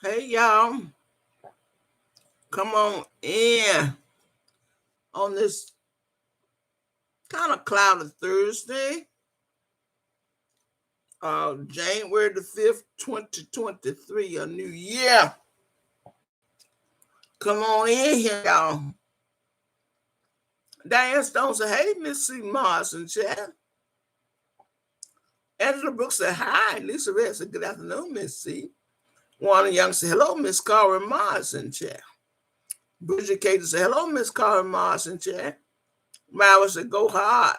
Hey y'all, come on in on this kind of cloudy Thursday, January the 5th, 2023, a new year. Come on in here, y'all. Diane Stone said, hey, Miss C. Mars and chat. Angela Brooks said, hi. Lisa Red said, good afternoon, Miss C. Warner Young said, hello, Miss Cara Mars in chat. Bridget Cater said, hello, Miss Cara Mars in chat. Myra said, go hard.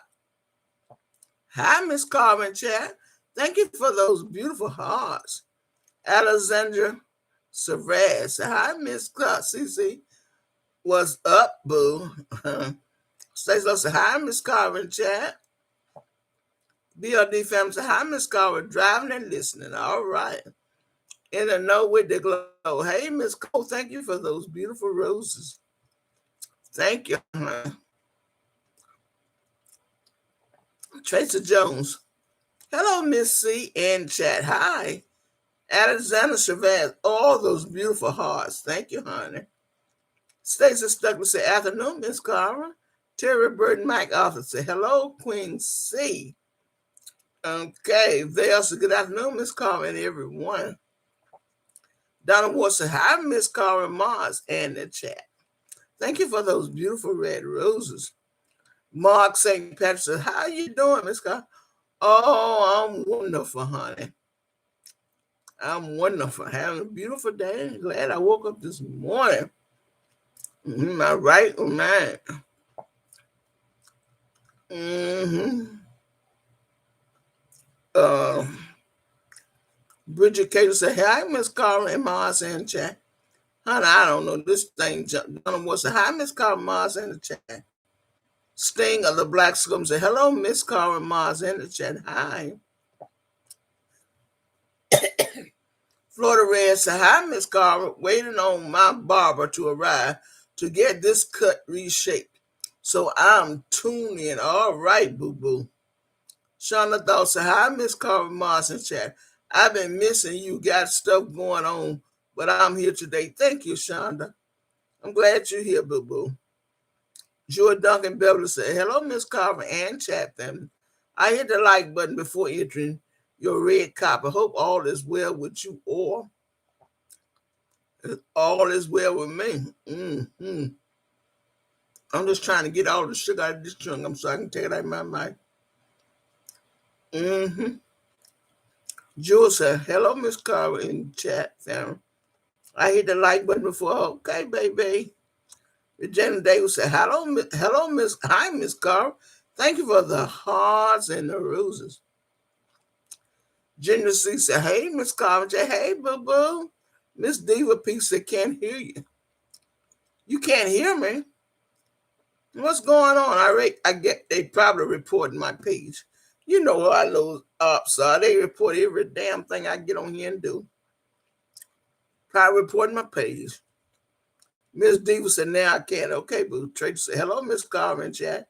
Hi, Miss Carmen chat. Thank you for those beautiful hearts. Alexandra Savraz. Hi, Miss CC. What's up, boo? Stacey said, hi, Miss Carmen chat. BLD family said, hi, Miss Carmen, driving and listening. All right. In the know with the glow. Hey, Miss Cole, thank you for those beautiful roses. Thank you. Tracy Jones. Hello, Miss C in chat. Hi. Alexander Chavez, all those beautiful hearts. Thank you, honey. Stacey Stuckler said, afternoon, Miss Carver. Terry Burton Mike Arthur said, hello, Queen C. Okay, they also good afternoon, Miss Carver and everyone. Donna Ward said, hi, Miss Carver Mars in the chat. Thank you for those beautiful red roses. Mark St. Patrick said, how you doing, Miss Carver? Oh, I'm wonderful, honey. I'm wonderful. Having a beautiful day. Glad I woke up this morning. My right mind. Bridget Cater said, hi, Miss Carla and Mars in the chat. Honey, I don't know. This thing jumped. What's hi, Miss Carla Mars in the chat. Sting of the Black Scum said, hello, Miss Carla Mars in the chat. Hi. Florida Red said, hi, Miss Carla. Waiting on my barber to arrive to get this cut reshaped. So I'm tuned in. All right, boo-boo. Shonda Thought said, hi, Miss Carla Mars in chat. I've been missing you. Got stuff going on, but I'm here today. Thank you, Shonda. I'm glad you're here, boo-boo. Joy Duncan Beverly said, hello, Miss Carver and chat family. I hit the like button before entering your red copy. Hope all is well with you all. All is well with me. I'm just trying to get all the sugar out of this chewing so I can take it out of my mouth. Jewel said, hello, Miss Carver in chat family. I hit the like button before. Okay, baby. Regina Davis said, hello, Miss. Hi, Miss Carver. Thank you for the hearts and the roses. Ginger C said, hey, Miss Carver. Hey, boo-boo. Miss Diva P said, can't hear you. You can't hear me? What's going on? I get they probably reporting my page. You know how those ops are. They report every damn thing I get on here and do. Probably reporting my page. Miss Diva said, now I can't. Okay, boo. Tracy said, hello, Miss Carver in chat.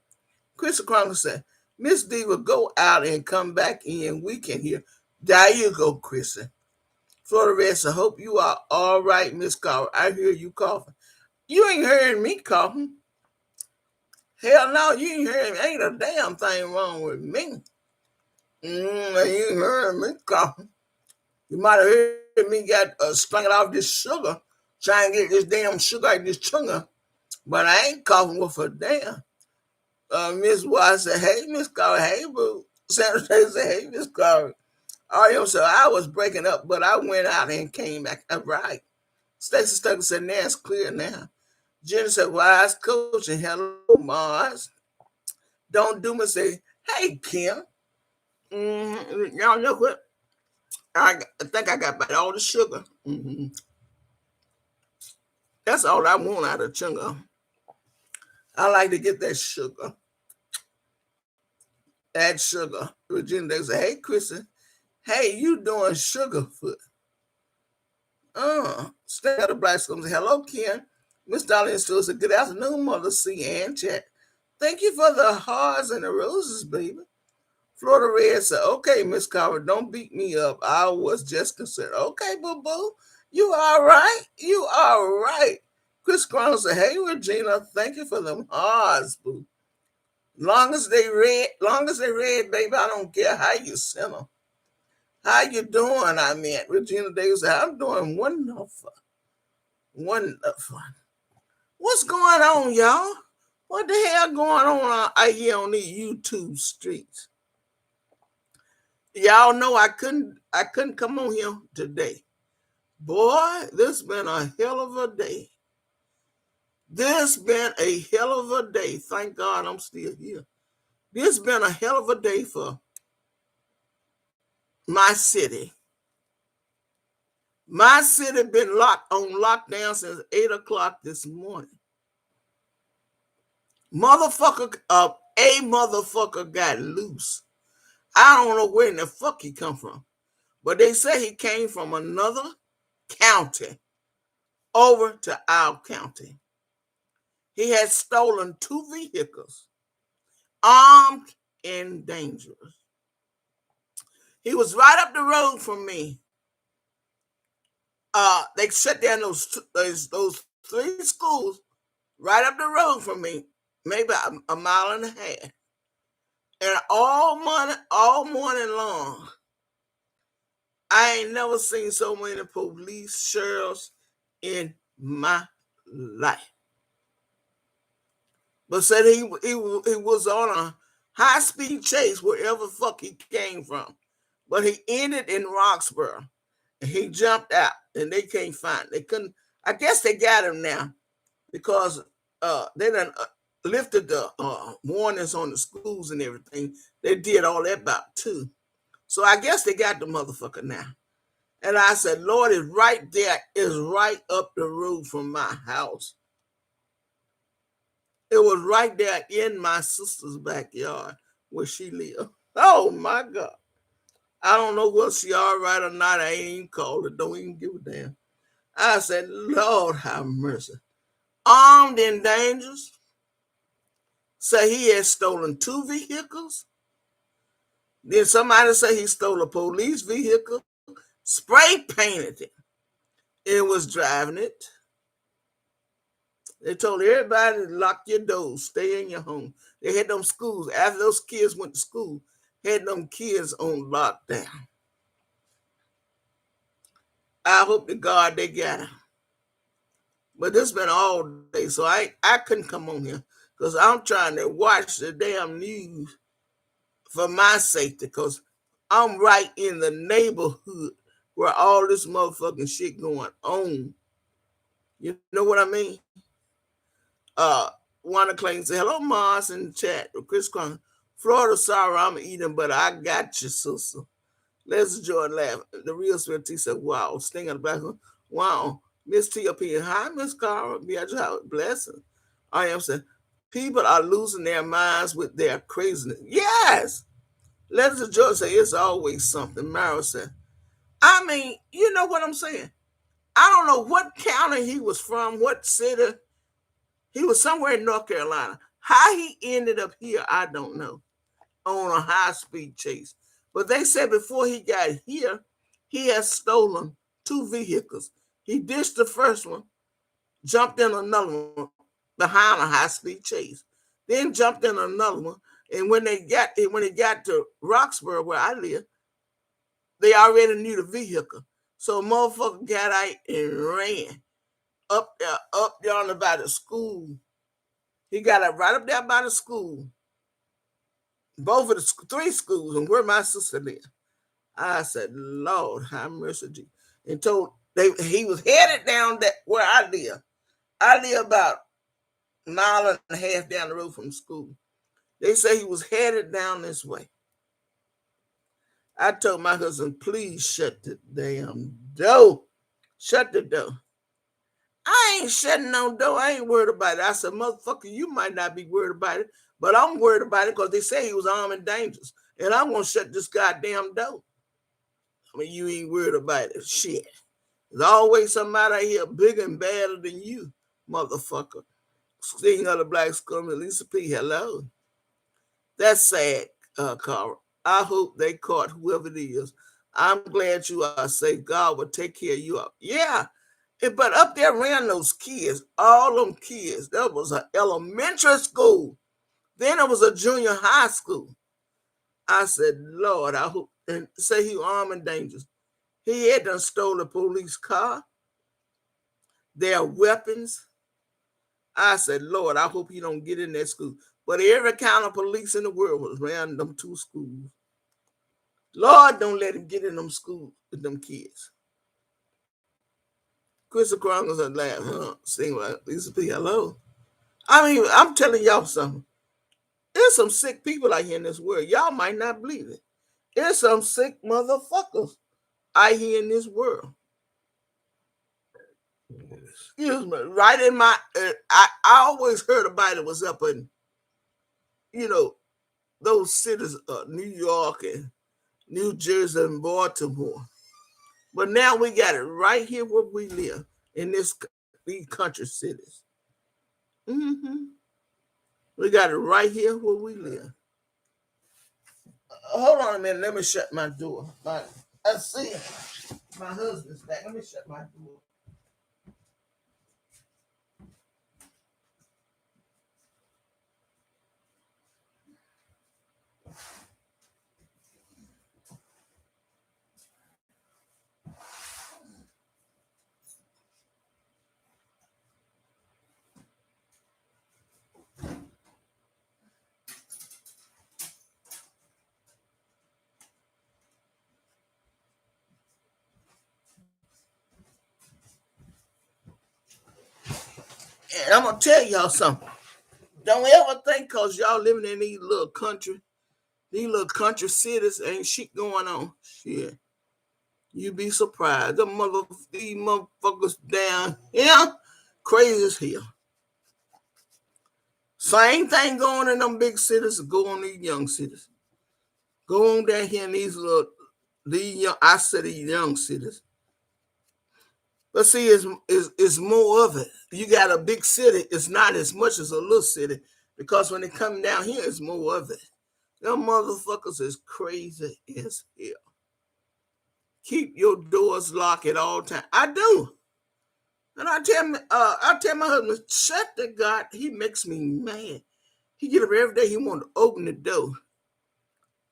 Chris Chronicle said, Miss Diva, go out and come back in. We can hear. There you go, Chrissy. Florida Red said, hope you are all right, Miss Carver. I hear you coughing. You ain't hearing me coughing. Hell no, you ain't hearing me. Ain't a damn thing wrong with me. You ain't hearing me coughing. You might have heard me got strung off this sugar, trying to get this damn sugar out of this chunga. But I ain't coughing with a damn. Miss White said, hey, Miss Carver, hey, boo. Sandra said, hey, Miss Carver. Ario said, I was breaking up, but I went out and came back. Right. Stacey Stucker said, now it's clear now. Jenny said, wise coach and hello, Mars. Don't do me say, hey, Kim. Y'all know what? I think I got about all the sugar. That's all I want out of chunga. I like to get that sugar. Add sugar. Regina, they say, hey, Kristen. Hey, you doing Sugarfoot? Stay out of Black School. Hello, Ken. Miss Darlene still said, good afternoon, Mother C and chat. Thank you for the hearts and the roses, baby. Florida Red said, okay, Miss Carver, don't beat me up. I was just concerned. Okay, boo-boo. You all right? You all right? Chris Crown said, "Hey Regina, thank you for them hearts, boo. Long as they read, baby, I don't care how you send them. How you doing?" I mean, Regina Davis said, "I'm doing wonderful, wonderful. What's going on, y'all? What the hell going on out here on these YouTube streets? Y'all know I couldn't come on here today. Boy, this been a hell of a day. This been a hell of a day. Thank God I'm still here. This been a hell of a day for my city. My city been locked on lockdown since 8 o'clock this morning. A motherfucker got loose. I don't know where in the fuck he come from, but they say he came from another county over to our county. He had stolen 2 vehicles, armed and dangerous. He was right up the road from me. They shut down those 3 schools right up the road from me, maybe a mile and a half. And all morning long, I ain't never seen so many police sheriffs in my life. But said he was on a high speed chase wherever the fuck he came from. But he ended in Roxborough. And he jumped out and they can't find him. They couldn't. I guess they got him now because they done lifted the warnings on the schools and everything. They did all that about too. So I guess they got the motherfucker now. And I said, Lord, is right there, is right up the road from my house. It was right there in my sister's backyard where she lived. Oh my God. I don't know whether she all right or not. I ain't even called her. Don't even give a damn. I said, Lord have mercy. Armed and dangerous. Say he had stolen 2 vehicles. Then somebody say he stole a police vehicle, spray painted it, and was driving it. They told everybody to lock your doors, stay in your home. They had them schools, after those kids went to school, had them kids on lockdown. I hope to God they got him. But this been all day, so I couldn't come on here because I'm trying to watch the damn news for my safety because I'm right in the neighborhood where all this motherfucking shit going on. You know what I mean? Uh, Wanda Clayton said, "Hello, Mars in the chat." Chris Crown, Florida, sorry, I'm eating, but I got you, sister. Leslie Jordan laugh. The real Smith T said, "Wow, Sting on the back. Wow, Miss T up here. Hi, Miss Cara. Be at your blessing." I am saying, people are losing their minds with their craziness. Yes. Leslie Jordan said, "It's always something." Mara said, "I mean, you know what I'm saying? I don't know what county he was from, what city. He was somewhere in North Carolina. How he ended up here, I don't know, on a high speed chase. But they said before he got here, he had stolen 2 vehicles. He ditched the first one, jumped in another one behind a high speed chase, then jumped in another one. And when he got to Roxborough, where I live, they already knew the vehicle. So motherfucker got out and ran up yonder by the school. He got it right up there by the school. Both of the 3 schools and where my sister lived. I said, Lord, have mercy. And told he was headed down that where I live. I live about a mile and a half down the road from school. They say he was headed down this way. I told my husband, please shut the damn door. Shut the door. I ain't shutting no door. I ain't worried about it. I said, motherfucker, you might not be worried about it, but I'm worried about it because they say he was armed and dangerous. And I'm going to shut this goddamn door. I mean, you ain't worried about it. Shit. There's always somebody out here bigger and badder than you, motherfucker. Speaking of the black scum, Lisa P., hello. That's sad, Carl. I hope they caught whoever it is. I'm glad you are safe. God will take care of you up. Yeah. But up there ran those kids, all them kids. That was an elementary school. Then it was a junior high school. I said, Lord, I hope, and say he was armed and dangerous. He had done stole a police car, their weapons. I said, Lord, I hope he don't get in that school. But every kind of police in the world was around them two schools. Lord, don't let him get in them schools with them kids. Crystal Chronicles are laughing, sing like Lisa P. Hello. I mean, I'm telling y'all something. There's some sick people out here in this world. Y'all might not believe it. There's some sick motherfuckers out here in this world. Excuse me. Right in my, I always heard about it was up in, you know, those cities, New York and New Jersey and Baltimore. But now we got it right here where we live in these country cities. Mm-hmm. We got it right here where we live. Hold on a minute. Let me shut my door. I see my husband's back. Let me shut my door. And I'm gonna tell y'all something. Don't ever think cause y'all living in these little country cities, ain't shit going on. Shit. You be surprised. These motherfuckers down here, crazy as hell. Same thing going in them big cities, go on these young cities. Go on down here in these young, I said these young cities. But see, it's more of it. You got a big city, it's not as much as a little city because when they come down here, it's more of it. Them motherfuckers is crazy as hell. Keep your doors locked at all times. I do. And I tell my husband, shut the God. He makes me mad. He get up every day. He want to open the door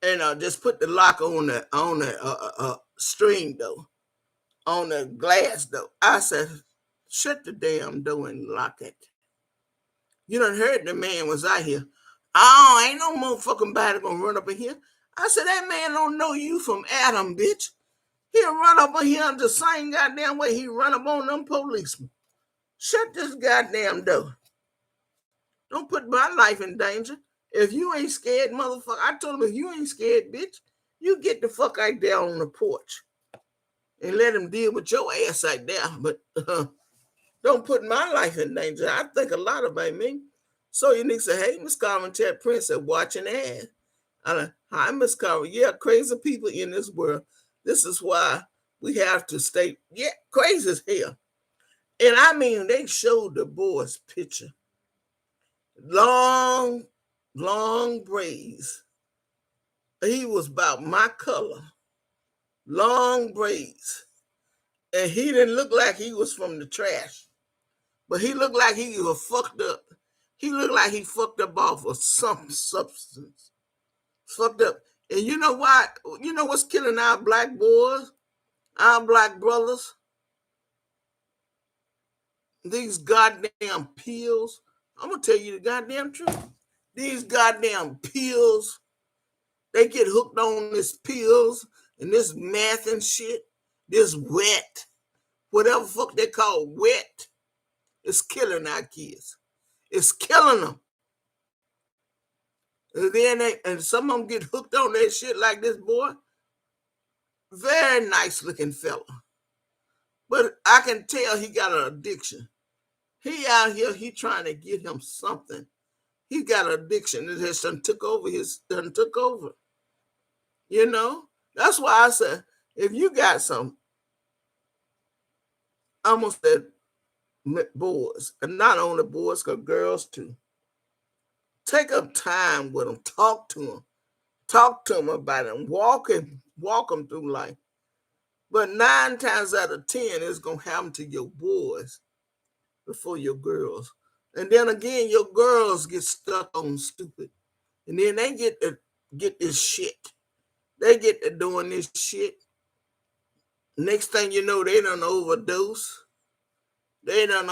and just put the lock on the string door, on the glass door. I said, shut the damn door and lock it. You done heard the man was out here. Oh, ain't no motherfucking body gonna run up in here. I said, that man don't know you from Adam, bitch. He'll run up on here the same goddamn way he run up on them policemen. Shut this goddamn door. Don't put my life in danger. If you ain't scared, motherfucker, I told him, if you ain't scared, bitch, you get the fuck out there on the porch and let him deal with your ass out there. But don't put my life in danger. I think a lot about me. So you need to say, hey, Miss Carver, Ted Prince said, watching ass. I'm like, hi, Miss Carver. Yeah, crazy people in this world. This is why we have to stay, crazy as hell. And I mean, they showed the boy's picture. Long, long braids. He was about my color. Long braids. And he didn't look like he was from the trash. But he looked like he was fucked up. He looked like he fucked up off of some substance. Fucked up. And you know why? You know what's killing our black boys? Our black brothers? These goddamn pills. I'm going to tell you the goddamn truth. These goddamn pills, they get hooked on this pills and this meth and shit. This wet. Whatever fuck they call wet. It's killing our kids. It's killing them. And some of them get hooked on that shit like this boy. Very nice looking fella. But I can tell he got an addiction. He out here, he trying to get him something. He got an addiction that has took over. You know? That's why I said, if you got some, I almost said boys, and not only boys, but girls too. Take up time with them. Talk to them. Talk to them about it. Walk them through life. But 9 times out of 10, it's going to happen to your boys before your girls. And then again, your girls get stuck on stupid. And then they get this shit. They get to doing this shit. Next thing you know, they done overdose. They done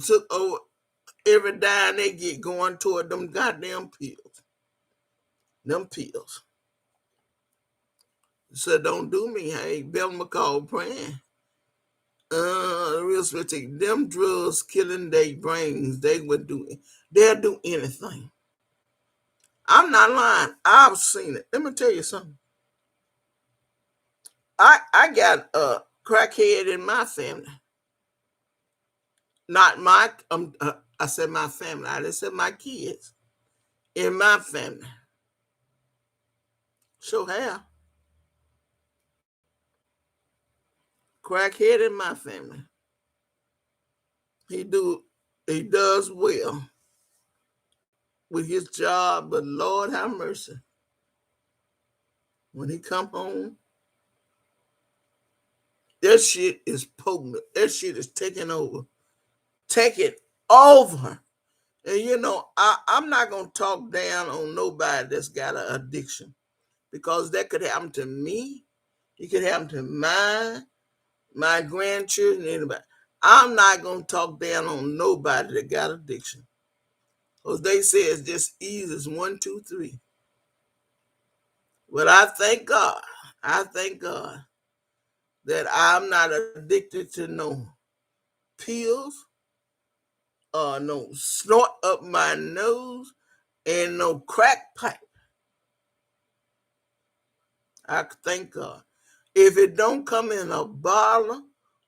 took over every dime they get going toward them goddamn pills. Them pills. So don't do me. Hey, Bill McCall praying. Real specific. Them drugs killing their brains. They'll do anything. I'm not lying. I've seen it. Let me tell you something. I got a crackhead in my family. Not my I said my family. I didn't say my kids. In my family. Sure have. Crackhead in my family. He does well with his job, but Lord have mercy. When he come home, that shit is potent. That shit is taking over. Take it over. And you know, I'm not gonna talk down on nobody that's got an addiction, because that could happen to me. It could happen to my grandchildren, anybody. I'm not gonna talk down on nobody that got addiction. Because they say it's just easy as 1, 2, 3. But I thank God. I thank God that I'm not addicted to no pills, no snort up my nose, and no crack pipe. I thank God. If it don't come in a bottle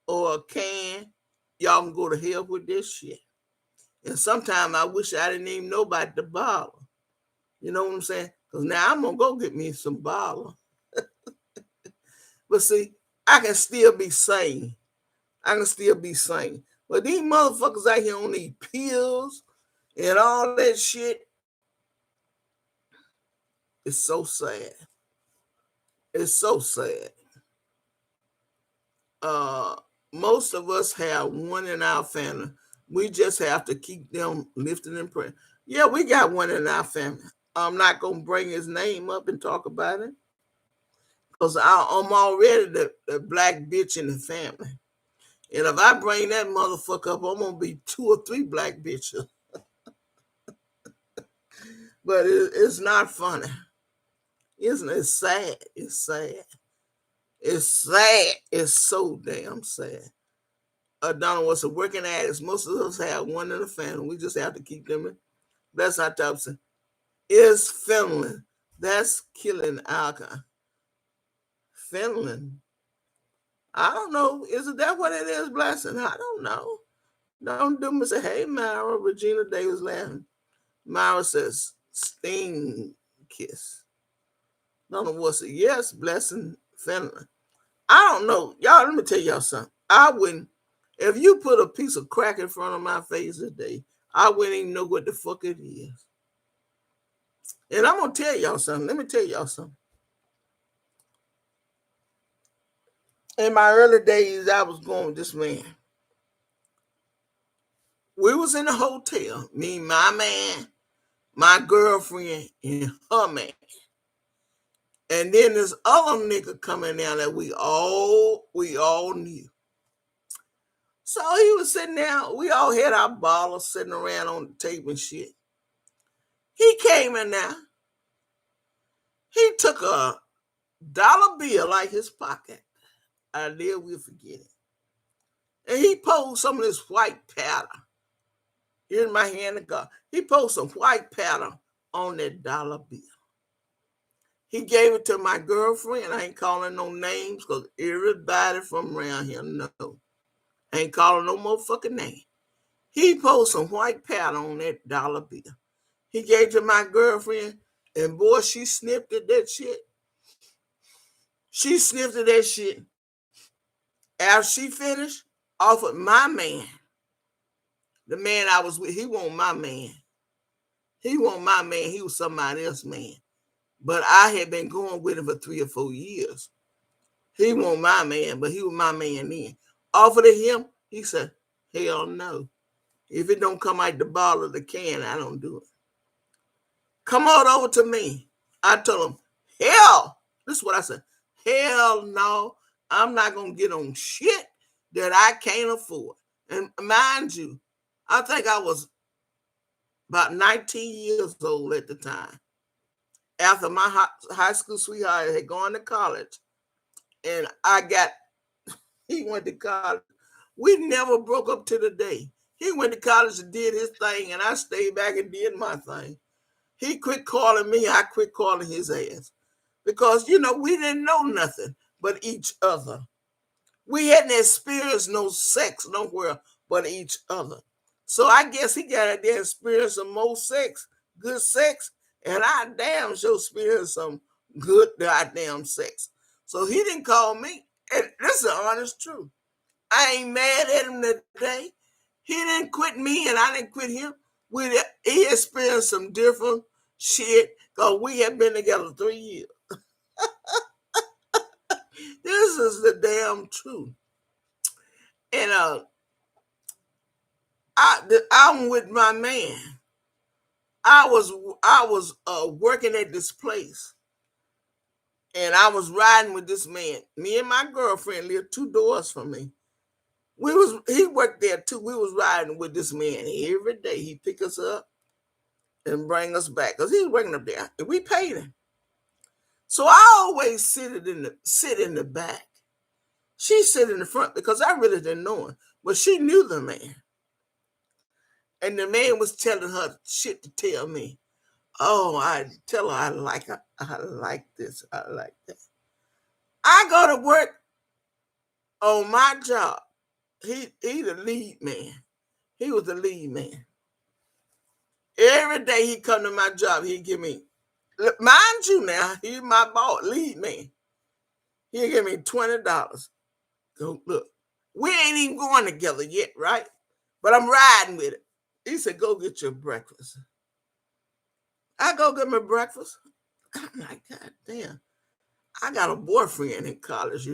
or a can, y'all can go to hell with this shit. And sometimes I wish I didn't even know about the bottle. You know what I'm saying? Because now I'm going to go get me some bottle. But see, I can still be sane. I can still be sane. But these motherfuckers out here on these pills and all that shit, it's so sad. It's so sad. Most of us have one in our family. We just have to keep them lifted in prayer. Yeah, we got one in our family. I'm not going to bring his name up and talk about it, because I'm already the black bitch in the family. And if I bring that motherfucker up, I'm going to be 2 or 3 black bitches. But it's not funny. Isn't it? It's sad. It's sad. It's sad. It's so damn sad. Donna was a working addict. Most of us have one in the family. We just have to keep them in. That's our top saying. Is Finland. That's killing alcohol. Finland. I don't know. Isn't that what it is, Blessing? I don't know. Don't do me say, hey, Myra. Regina Davis laughing. Myra says, sting kiss. Don't know what's it. Yes, Blessing, Finland. I don't know. Y'all, let me tell y'all something. I wouldn't, if you put a piece of crack in front of my face today, I wouldn't even know what the fuck it is. And I'm going to tell y'all something. Let me tell y'all something. In my early days, I was going with this man. We was in a hotel, me, my man, my girlfriend, and her man. And then this other nigga coming down that we all knew. So he was sitting there. We all had our bottles sitting around on the table and shit. He came in there. He took a dollar bill like his pocket. I never will forget it. And he poured some of this white powder. Here's my hand of God. He poured some white powder on that dollar bill. He gave it to my girlfriend. I ain't calling no names because everybody from around here know. I ain't calling no motherfucking name. He poured some white powder on that dollar bill. He gave it to my girlfriend, and boy, she sniffed at that shit. She sniffed at that shit. After she finished, offered my man, the man I was with, he wasn't my man. He wasn't my man. He was somebody else's man. But I had been going with him for 3 or 4 years. He wasn't my man, but he was my man then. Offered to him, he said, hell no. If it don't come out the bottle of the can, I don't do it. Come on over to me. I told him, hell, this is what I said. Hell no, I'm not going to get on shit that I can't afford. And mind you, I think I was about 19 years old at the time. After my high school sweetheart had gone to college, and he went to college. We never broke up to the day. He went to college and did his thing, and I stayed back and did my thing. He quit calling me. I quit calling his ass. Because, we didn't know nothing but each other. We hadn't experienced no sex nowhere but each other. So I guess he got out there and experienced some more sex, good sex, and I damn sure experienced some good goddamn sex. So he didn't call me. And this is the honest truth. I ain't mad at him today. He didn't quit me and I didn't quit him. He experienced some different shit because we had been together 3 years. This is the damn truth. And I'm with my man. I was working at this place, and I was riding with this man. Me and my girlfriend lived 2 doors from me. He worked there too. We was riding with this man every day. He pick us up and bring us back because he was working up there. And we paid him. So I always sit in the back. She sit in the front because I really didn't know him, but she knew the man. And the man was telling her shit to tell me. Oh, I tell her I like this, I like that. I go to work on my job. He the lead man. He was the lead man. Every day he come to my job, he give me, mind you now, he's my boss, lead man. He'll give me $20. Go look. We ain't even going together yet, right? But I'm riding with it. He said, go get your breakfast. I go get my breakfast. I'm like, God damn. I got a boyfriend in college,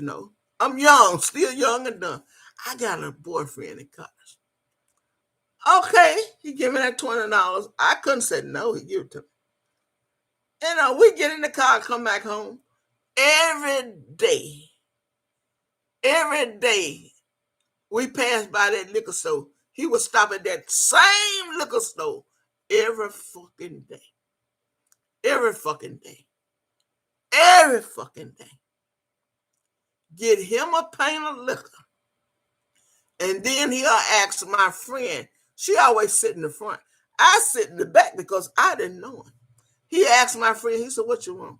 I'm young, still young and dumb. I got a boyfriend in college. Okay, he give me that $20. I couldn't say no. He give it to me. We get in the car, come back home. Every day, we pass by that liquor store. He would stop at that same liquor store every fucking day. Every fucking day. Every fucking day. Get him a pint of liquor. And then he'll ask my friend. She always sit in the front. I sit in the back because I didn't know him. He asked my friend, he said, what you want?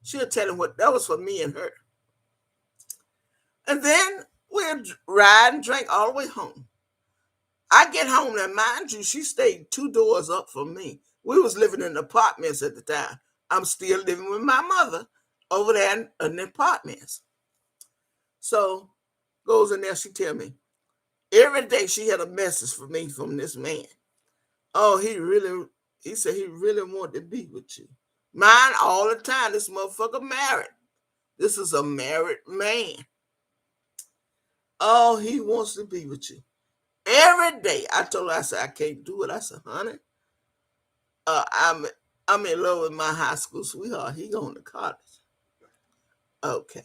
She'll tell him what that was for me and her. And then we'll ride and drink all the way home. I get home, and mind you, she stayed 2 doors up from me. We was living in apartments at the time. I'm still living with my mother over there in the apartments. So goes in there, she tell me, every day she had a message for me from this man. Oh, he said he really wanted to be with you. Mine all the time, this motherfucker married. This is a married man. Oh, he wants to be with you. Every day, I told her, I said, I can't do it. I said, honey, I'm in love with my high school sweetheart. He going to college. Okay.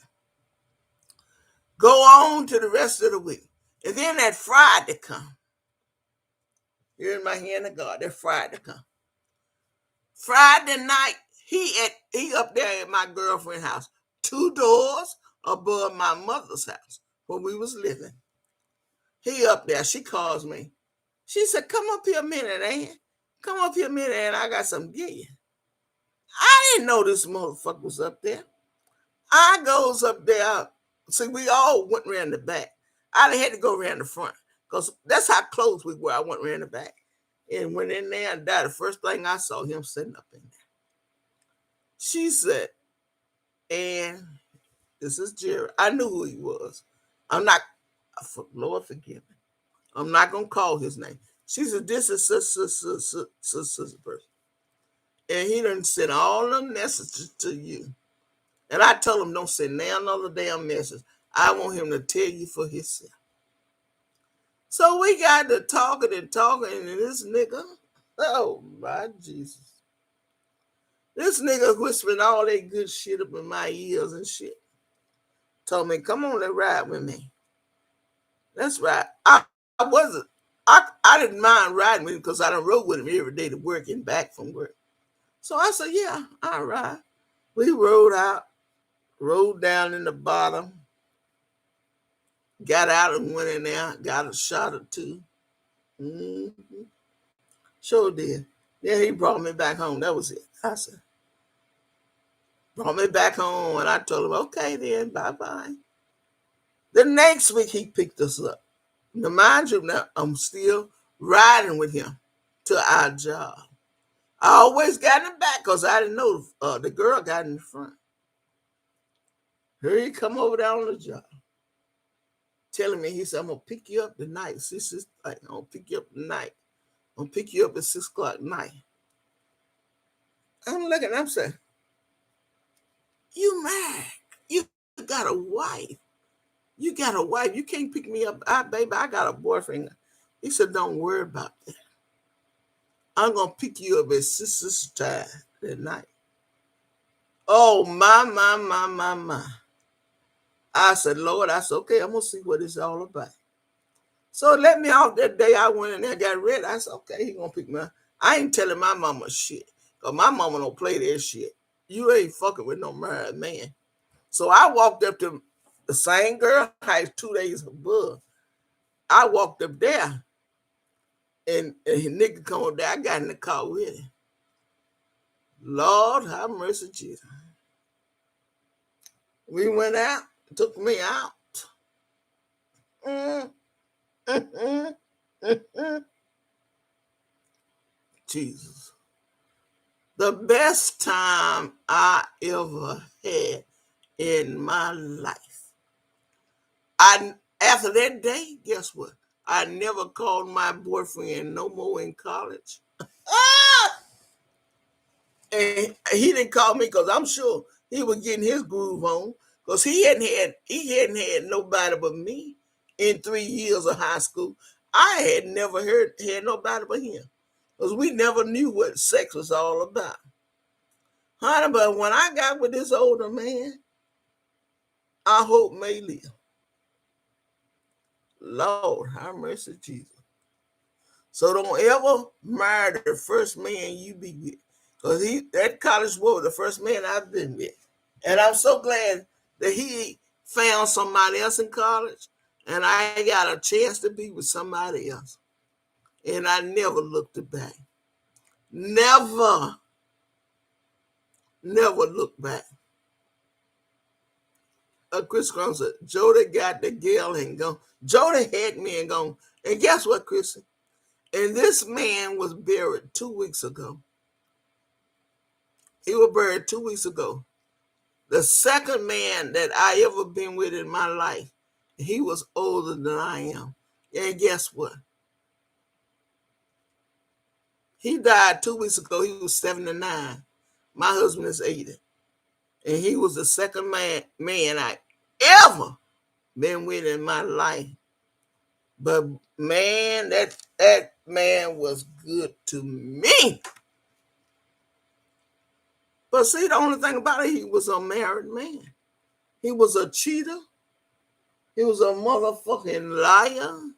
Go on to the rest of the week. And then that Friday come. Here in my hand of God, that Friday come. Friday night, he up there at my girlfriend's house, 2 doors above my mother's house where we was living. He up there. She calls me. She said, come up here a minute, Ann. Come up here a minute, and I got something to get you. I didn't know this motherfucker was up there. I goes up there. See, we all went around the back. I had to go around the front because that's how close we were. I went around the back and went in there and died. The first thing I saw him sitting up in there. She said, and this is Jerry. I knew who he was. I'm not, Lord forgive me. I'm not going to call his name. She said, this is such person. And he done sent all the messages to you. And I told him, don't send now another damn message. I want him to tell you for himself. So we got to talking, and this nigga, oh my Jesus. This nigga whispering all that good shit up in my ears and shit. Told me, come on, let's ride with me. That's right. I wasn't, I didn't mind riding with him because I done rode with him every day to work and back from work. So I said, yeah, I'll ride. We rode out, rode down in the bottom, got out and went in there, got a shot or two. Mm-hmm. Sure did. Then he brought me back home. That was it. I said, brought me back home, and I told him, okay then, bye-bye. The next week he picked us up. Now, mind you, now I'm still riding with him to our job. I always got in the back because I didn't know the girl got in the front. Here he come over there on the job, telling me, he said, I'm going to pick you up tonight. I'm going to pick you up tonight. I'm going to pick you up at 6 o'clock at night. I'm looking, I'm saying, you mad? You got a wife. You got a wife. You can't pick me up. Baby, I got a boyfriend. He said, don't worry about that. I'm going to pick you up at 6 time that night. Oh, my. I said, Lord, I said, okay, I'm going to see what it's all about. So let me off that day. I went in there, got ready. I said, okay, he going to pick me up. I ain't telling my mama shit because my mama don't play that shit. You ain't fucking with no married man. So I walked up to the same girl house 2 days above. I walked up there, and his nigga come up there. I got in the car with him. Lord, have mercy, Jesus. We went out, took me out. Jesus. The best time I ever had in my life. After that day, guess what? I never called my boyfriend no more in college. And he didn't call me because I'm sure he was getting his groove on because he hadn't had nobody but me in 3 years of high school. I had never had nobody but him because we never knew what sex was all about. Honey, but when I got with this older man, I hope may live. Lord, have mercy, Jesus. So don't ever marry the first man you be with. Because that college was the first man I've been with. And I'm so glad that he found somebody else in college and I got a chance to be with somebody else. And I never looked back. Never looked back. Chris Crown said, Jody got the girl and gone. Jody had me and gone. And guess what, Chris? And this man was buried 2 weeks ago. He was buried 2 weeks ago. The second man that I ever been with in my life, he was older than I am. And guess what? He died 2 weeks ago. He was 79. My husband is 80. And he was the second man I ever been with in my life. But man, that man was good to me. But see, the only thing about it, he was a married man. He was a cheater. He was a motherfucking liar.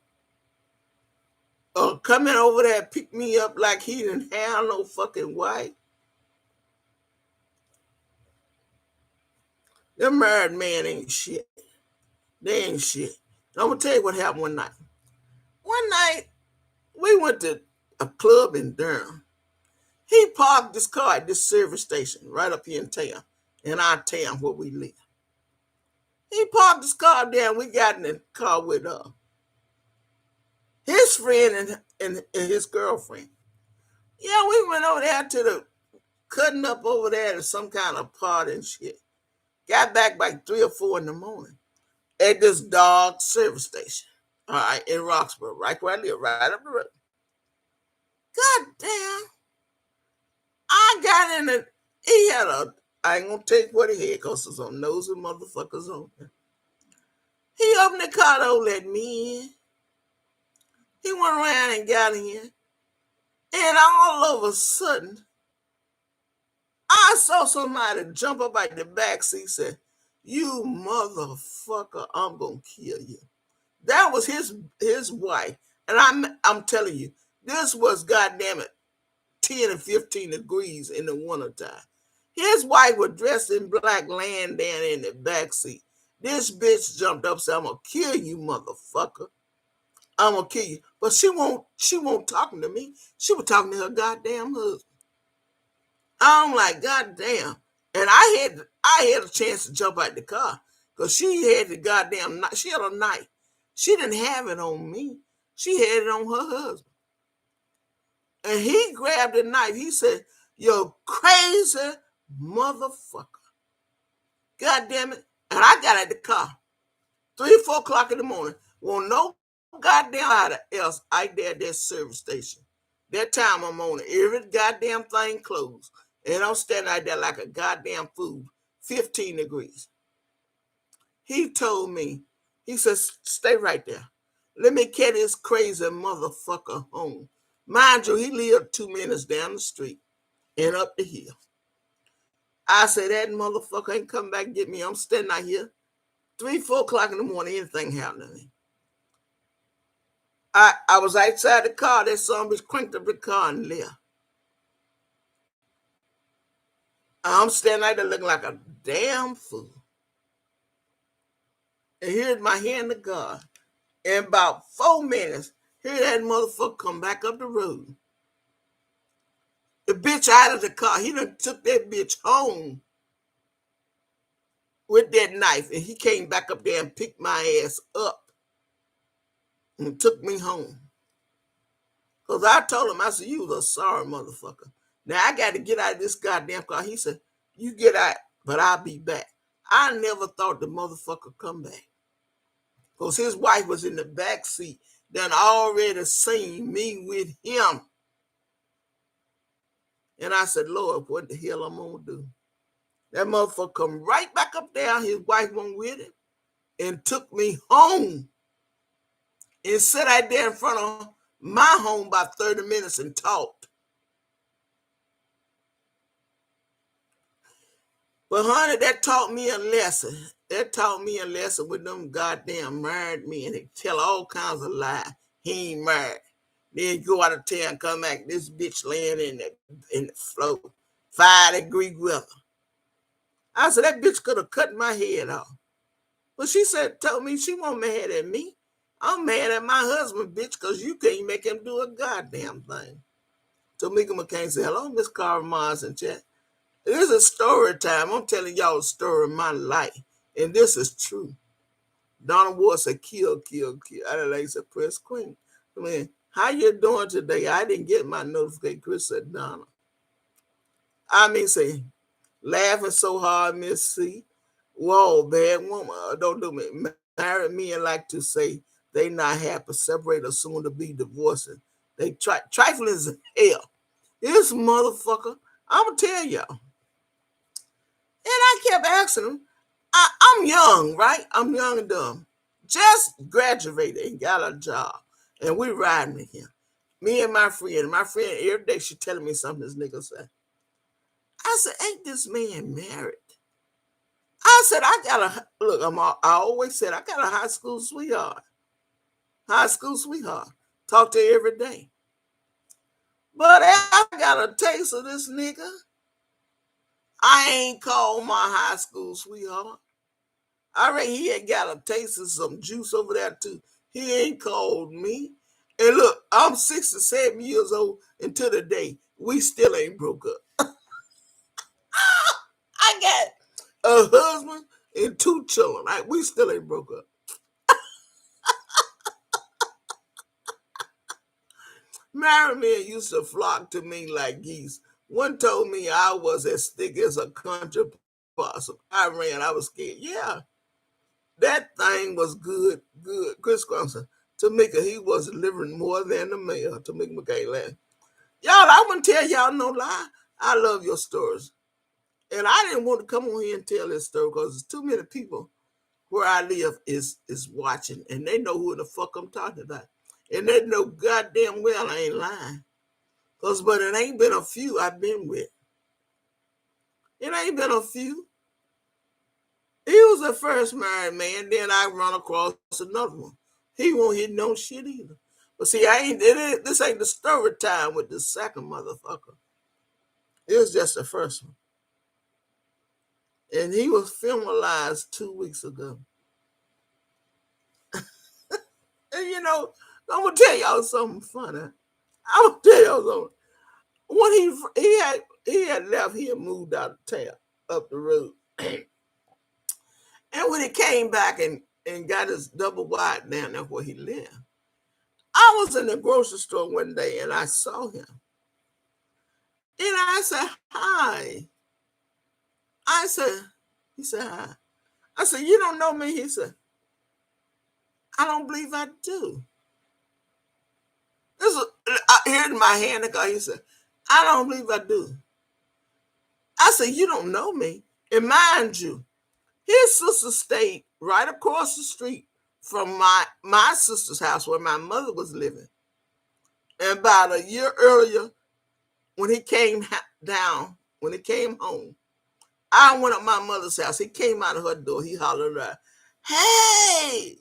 Coming over there pick me up like he didn't have no fucking wife. Them married man ain't shit. They ain't shit. I'm gonna tell you what happened one night. One night, we went to a club in Durham. He parked this car at this service station right up here in our town where we live. He parked his car there and we got in the car with his friend and his girlfriend. Yeah, we went over there to the cutting up over there to some kind of party and shit. Got back by 3 or 4 in the morning at this dog service station. All right, in Roxborough, right where I live, right up the road. God damn. I got in he had a I ain't gonna take what he had because there's some nosy motherfuckers on there. He opened the car door, let me in. He went around and got in. And all of a sudden, I saw somebody jump up out the back seat and said, "You motherfucker, I'm gonna kill you." That was his wife. And I'm telling you, this was goddamn it 10 and 15 degrees in the wintertime. His wife was dressed in black, laying down in the back seat. This bitch jumped up and said, "I'm gonna kill you, motherfucker. I'm gonna kill you." But she won't talking to me. She was talking to her goddamn husband. I'm like, goddamn. And I had a chance to jump out the car because she had the goddamn knife. She had a knife. She didn't have it on me. She had it on her husband. And he grabbed the knife. He said, "You crazy motherfucker." God damn it. And I got out the car. 3 or 4 o'clock in the morning. Well, no goddamn out else out there at that service station. That time I'm on it. Every goddamn thing closed. And I'm standing out there like a goddamn fool. 15 degrees. He told me, he says, "Stay right there. Let me carry this crazy motherfucker home." Mind you, he lived 2 minutes down the street and up the hill. I said, "That motherfucker ain't come back and get me. I'm standing out here. 3, 4 o'clock in the morning, anything happened to me." I was outside the car. That son bitch cranked up the car and left. I'm standing out there looking like a damn fool. And here's my hand to God. In about 4 minutes, here that motherfucker come back up the road. The bitch out of the car. He done took that bitch home with that knife. And he came back up there and picked my ass up and took me home. Because I told him, I said, "You was a sorry motherfucker. Now I got to get out of this goddamn car." He said, "You get out, but I'll be back." I never thought the motherfucker come back. Because his wife was in the back seat, done already seen me with him. And I said, "Lord, what the hell I'm going to do?" That motherfucker come right back up there. His wife went with him and took me home and sat out there in front of my home about 30 minutes and talked. But honey, that taught me a lesson. That taught me a lesson with them goddamn married men. They tell all kinds of lies. He ain't married. Then go out of town, come back, this bitch laying in the floor. 5 degree weather. I said, that bitch could have cut my head off. But she told me she wasn't mad at me. I'm mad at my husband, bitch, because you can't make him do a goddamn thing. Tamika McCain said, "Hello, Miss Carver Mars and chat. This is story time. I'm telling y'all a story of my life. And this is true." Donna Ward said, "Kill, kill, kill." Adelaide said, "Press Queen." I mean, how you doing today? I didn't get my notification. Chris said, "Donna." I mean, say, laughing so hard, Miss C. Whoa, bad woman. Don't do me. Married men like to say they not happy, separate or soon to be divorcing. They trifling as hell. This motherfucker, I'm going to tell y'all. And I kept asking him, I'm young, right? I'm young and dumb. Just graduated and got a job. And we riding with him. Me and my friend. My friend, every day she telling me something this nigga said. I said, "Ain't this man married?" I said, I always said, I got a high school sweetheart. High school sweetheart. Talk to her every day. But I got a taste of this nigga. I ain't called my high school sweetheart. I reckon he ain't got a taste of some juice over there too. He ain't called me. And look, I'm 67 years old, and to the day, we still ain't broke up. I got a husband and 2 children. We still ain't broke up. Married men used to flock to me like geese. One told me I was as thick as a country possum. I ran. I was scared. Yeah, that thing was good, good. Chris Clemson, Tamika, he was delivering more than the mail. Tamika McKay laughed. Y'all, I wouldn't tell y'all no lie. I love your stories. And I didn't want to come on here and tell this story because there's too many people where I live is watching, and they know who the fuck I'm talking about. And they know goddamn well I ain't lying. But it ain't been a few I've been with. It ain't been a few. He was the first married man, then I run across another one. He won't hit no shit either. But see, this ain't the story time with the second motherfucker. It was just the first one. And he was filmalized 2 weeks ago. And you know, I'm gonna tell y'all something funny. I'm gonna tell y'all something. When he had left, he had moved out of town, up the road. And when he came back and got his double wide down there where he lived, I was in the grocery store one day and I saw him. And I said, hi. He said, hi. I said, you don't know me? He said, I don't believe I do. Here's my hand. He said, I don't believe I do. I said, you don't know me. And mind you, his sister stayed right across the street from my sister's house where my mother was living. And about a year earlier, when he came home, I went up my mother's house. He came out of her door. He hollered at her, hey,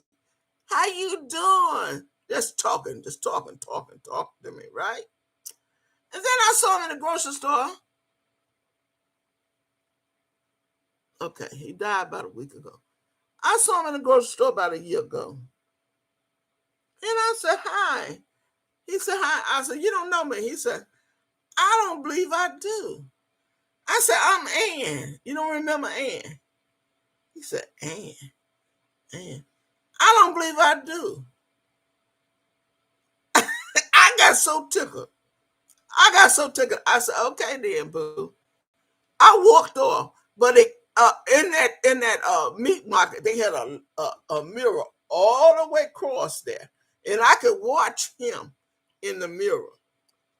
how you doing? Just talking to me, right? And then I saw him in the grocery store. Okay, he died about a week ago. I saw him in the grocery store about a year ago. And I said, hi. He said, hi. I said, you don't know me. He said, I don't believe I do. I said, I'm Ann. You don't remember Ann? He said, Ann. I don't believe I do. I got so tickled. I said, okay then, boo. I walked off, but in that meat market, they had a mirror all the way across there, and I could watch him in the mirror.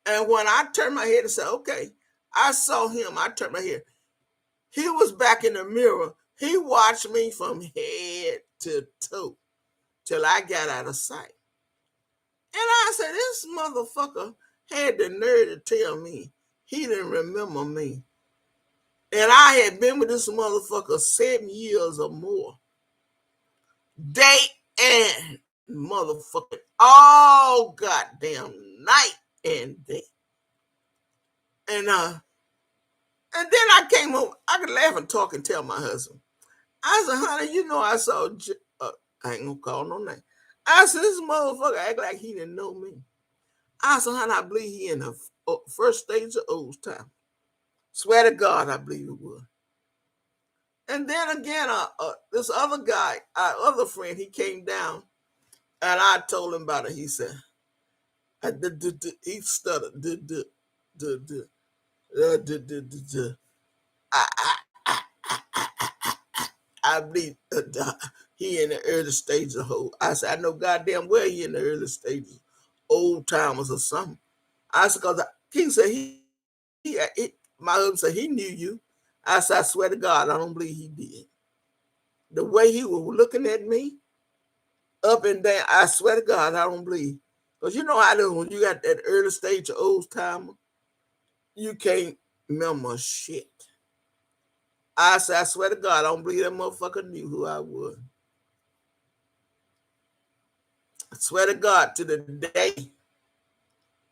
And when I turned my head and said, okay, I saw him. I turned my head. He was back in the mirror. He watched me from head to toe till I got out of sight. And I said, this motherfucker had the nerve to tell me he didn't remember me. And I had been with this motherfucker 7 years or more. Day and motherfucking all goddamn night and day. And then I came home. I could laugh and talk and tell my husband. I said, honey, you know I saw, I ain't gonna call no name. I said, this motherfucker act like he didn't know me. I said, honey, I believe he in the first stage of old time. Swear to God, I believe it was. And then again, this other guy, our other friend, he came down, and I told him about it. He said, he stuttered, I believe he in the early stages of old. I said, I know goddamn well he in the early stages, old timers or something. I said, because he said my husband said he knew you. I said, I swear to God, I don't believe he did. The way he was looking at me, up and down, I swear to God, I don't believe. Because you know how it is when you got that early stage of old timer, you can't remember shit. I said, I swear to God, I don't believe that motherfucker knew who I was. I swear to God, to the day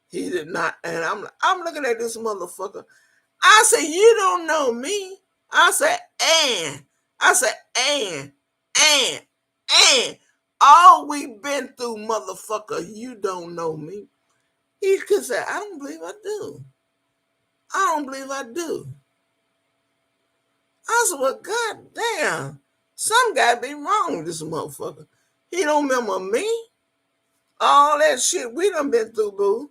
he did not. And I'm looking at this motherfucker. I said, you don't know me. I said, and all we've been through, motherfucker, you don't know me. He could say, I don't believe I do. I don't believe I do. I said, well, goddamn, some gotta be wrong with this motherfucker. He don't remember me. All that shit we done been through, boo.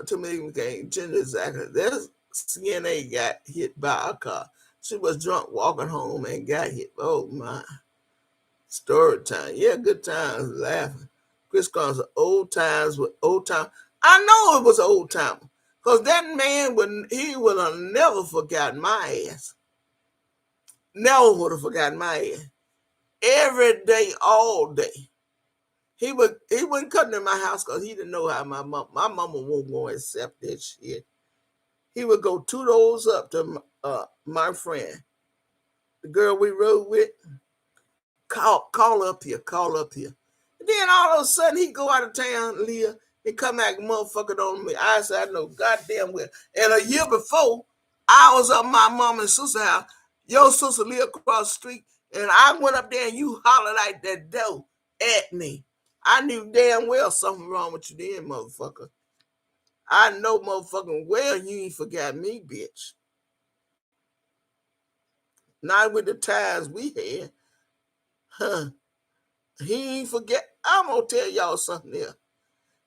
To me, we can't change exactly. There's CNA got hit by a car. She was drunk walking home and got hit. Oh my. Story time. Yeah, good times, laughing. Chris calls old times with old time. I know it was old time. Because that man would have never forgotten my ass. Never would have forgotten my ass. Every day, all day. He wouldn't come to my house because he didn't know how my mama won't go accept that shit. He would go two doors up to my friend, the girl we rode with. Call up here, call up here. And then all of a sudden he go out of town, Leah, and come back motherfucking on me. I said, I know goddamn well. And a year before, I was up my mom and sister house. Your sister lived across the street, and I went up there and you hollered like that door at me. I knew damn well something wrong with you then, motherfucker. I know motherfucking well you ain't forgot me, bitch. Not with the ties we had. Huh. He ain't forget. I'm gonna tell y'all something here.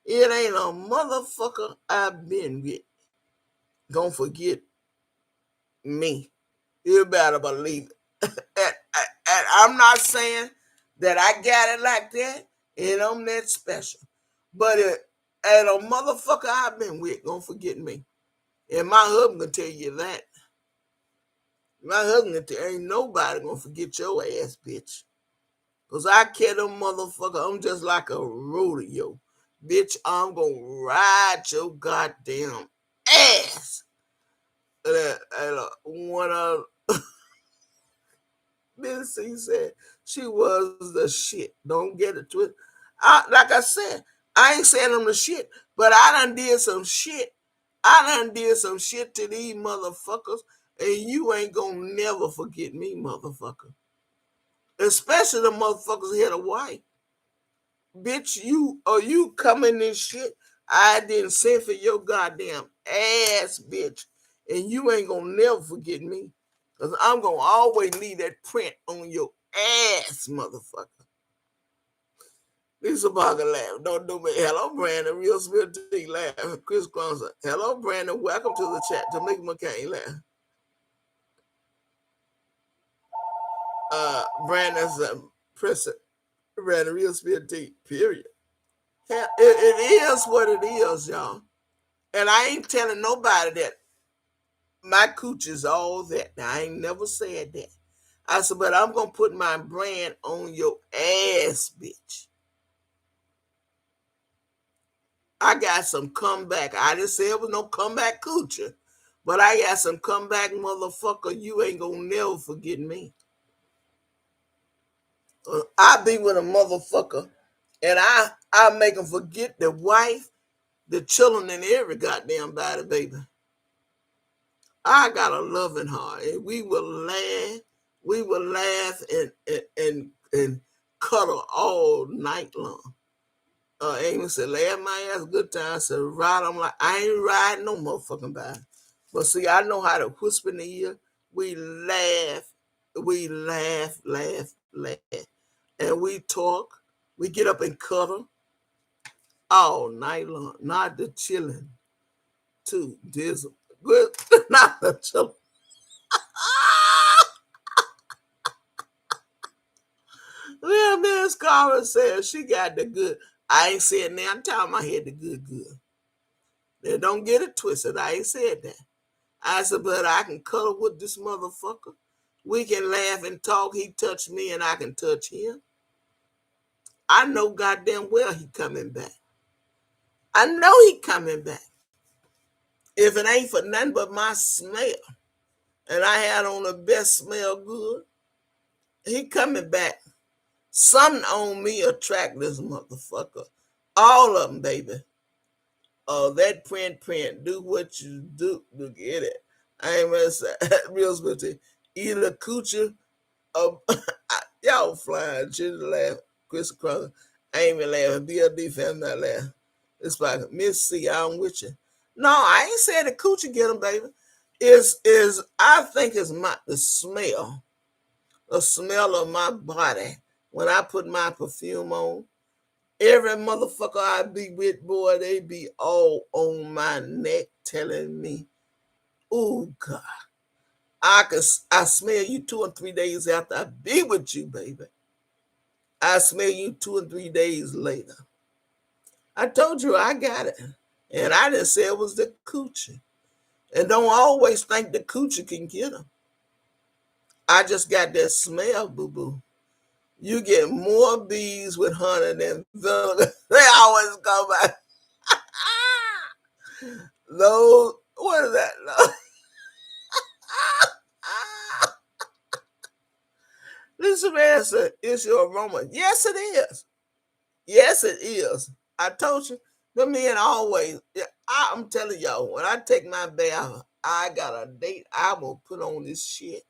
It ain't a motherfucker I've been with gonna forget me. You better believe it. And I'm not saying that I got it like that and I'm that special. But and a motherfucker I've been with gonna forget me. And my husband can tell you that. My husband can tell you, ain't nobody gonna forget your ass, bitch. Cause I care them motherfucker. I'm just like a rodeo. Bitch, I'm gonna ride your goddamn ass. One of Missy said she was the shit. Don't get it twisted. Like I said, I ain't saying I'm the shit, but I done did some shit. I done did some shit to these motherfuckers, and you ain't gonna never forget me, motherfucker. Especially the motherfuckers here to white. Bitch, you coming this shit. I didn't send for your goddamn ass, bitch. And you ain't gonna never forget me. Cause I'm gonna always leave that print on your ass, motherfucker. Lisa Parker laugh. Don't do me. Hello, Brandon. Real Spirit T laugh. Chris Cronson. Hello, Brandon. Welcome to the chat. Tamika McCain laugh. Brandon's President. Brandon, Real Spirit T. Period. It is what it is, y'all. And I ain't telling nobody that my cooch is all that. Now, I ain't never said that. I said, but I'm going to put my brand on your ass, bitch. I got some comeback. I didn't say it was no comeback coochie. But I got some comeback motherfucker. You ain't going to never forget me. I be with a motherfucker. And I make him forget the wife, the children, and every goddamn body, baby. I got a loving heart, and we will laugh and cuddle all night long. Amy said, "Laugh my ass, good time." I said, "Ride." I'm like, I ain't riding no motherfucking body. But see, I know how to whisper in the ear. We laugh, laugh, and we talk. We get up and cuddle all night long. Not the chilling, too. This good, not the chilling. Yeah, Miss Carver said she got the good. I ain't said now. I'm telling my head the good. Now, don't get it twisted. I ain't said that. I said, but I can cuddle with this motherfucker. We can laugh and talk. He touched me and I can touch him. I know goddamn well he coming back. I know he coming back. If it ain't for nothing but my smell, and I had on the best smell good, he coming back. Something on me attract this motherfucker. All of them, baby. Oh, that print. Do what you do to get it. I ain't gonna say real spitty. Either coochie or y'all flying. Just laugh. Chris Cross. I ain't even laughing. BLD fam not laughing. It's like Miss C. I'm with you. No, I ain't saying the coochie get them, baby. Is I think it's the smell. The smell of my body when I put my perfume on. Every motherfucker I be with, boy, they be all on my neck telling me, "Oh God, I smell you 2 or 3 days after I be with you, baby. I smell you 2 or 3 days later." I told you I got it, And I didn't say it was the coochie. And don't always think the coochie can get them. I just got that smell, boo-boo. You get more bees with honey than vinegar. They always come back. Those, what is that? This man said, it's your aroma. Yes, it is. Yes, it is. I told you, the men always, I'm telling y'all, when I take my bath, I got a date. I will put on this shit.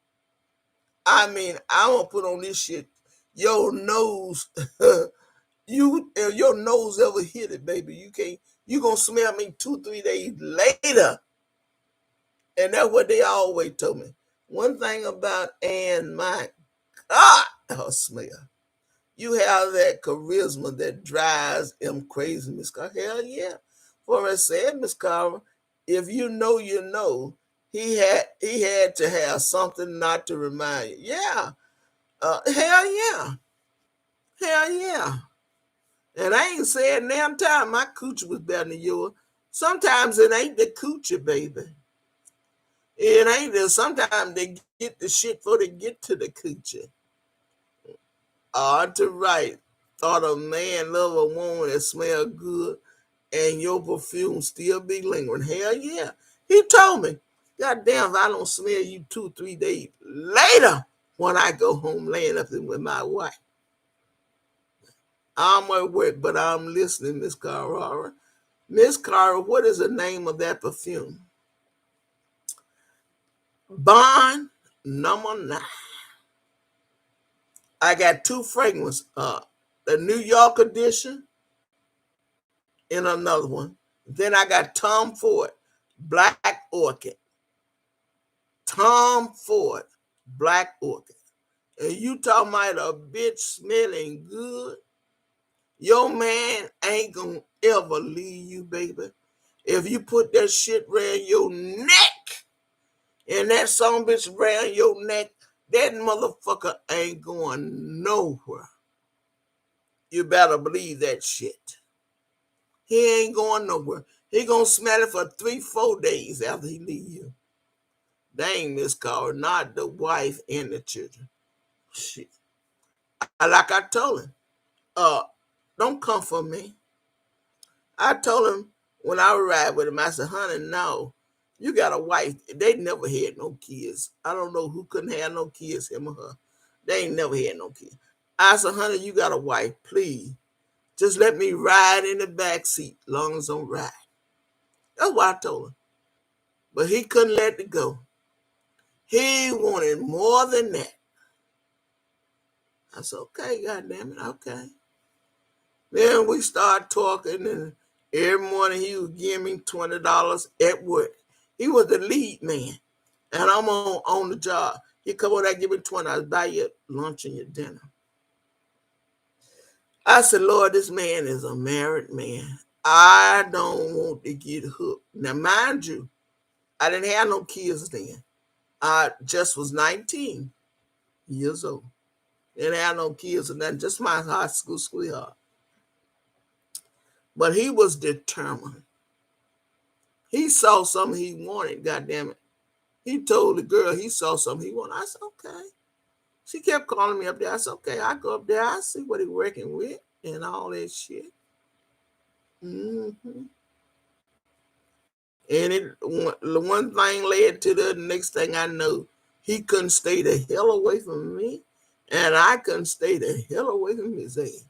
I mean, I will put on this shit. Your nose, if your nose ever hit it, baby, you gonna smell me 2-3 days later. And that's what they always told me. One thing about Ann, my God, her smell. You have that charisma that drives them crazy, Miss Carver. Hell yeah. For I said, Miss Carver, if you know, you know, he had to have something not to remind you. Yeah. Hell yeah. Hell yeah. And I ain't saying damn time my coochie was better than yours. Sometimes it ain't the coochie, baby. It ain't there. Sometimes they get the shit before they get to the coochie. To right. Thought a man love a woman that smell good and your perfume still be lingering. Hell yeah. He told me, God damn, if I don't smell you 2-3 days later when I go home laying up with my wife. I'm at work, but I'm listening, Miss Carver. Miss Carver, what is the name of that perfume? Bond number 9. I got 2 fragrances, the New York edition and another one. Then I got Tom Ford, Black Orchid. Tom Ford, Black Orchid. And you talking about a bitch smelling good? Your man ain't gonna ever leave you, baby. If you put that shit around your neck and that song bitch around your neck, that motherfucker ain't going nowhere. You better believe that shit. He ain't going nowhere. He gonna smell it for 3-4 days after he leave you. Dang, Miss Carver, not the wife and the children. Shit. Like I told him, don't come for me. I told him when I arrived with him, I said, honey, no, you got a wife. They never had no kids. I don't know who couldn't have no kids, him or her. They ain't never had no kids. I said, honey, you got a wife. Please, just let me ride in the back seat as long as I'm riding. That's what I told him. But he couldn't let it go. He wanted more than that. I said, okay, goddamn it, okay. Then we started talking, and every morning he would give me $20 at work. He was the lead man, and I'm on the job. He come over there, give me $20, buy you lunch and your dinner. I said, Lord, this man is a married man. I don't want to get hooked. Now, mind you, I didn't have no kids then. I just was 19 years old. Didn't have no kids or nothing, just my high school sweetheart. But he was determined. He saw something he wanted, goddamn it. He told the girl he saw something he wanted. I said, okay. She kept calling me up there. I said, okay, I go up there. I see what he working with and all that shit. Mm-hmm. And one thing led to the next thing I know, he couldn't stay the hell away from me, and I couldn't stay the hell away from his ass.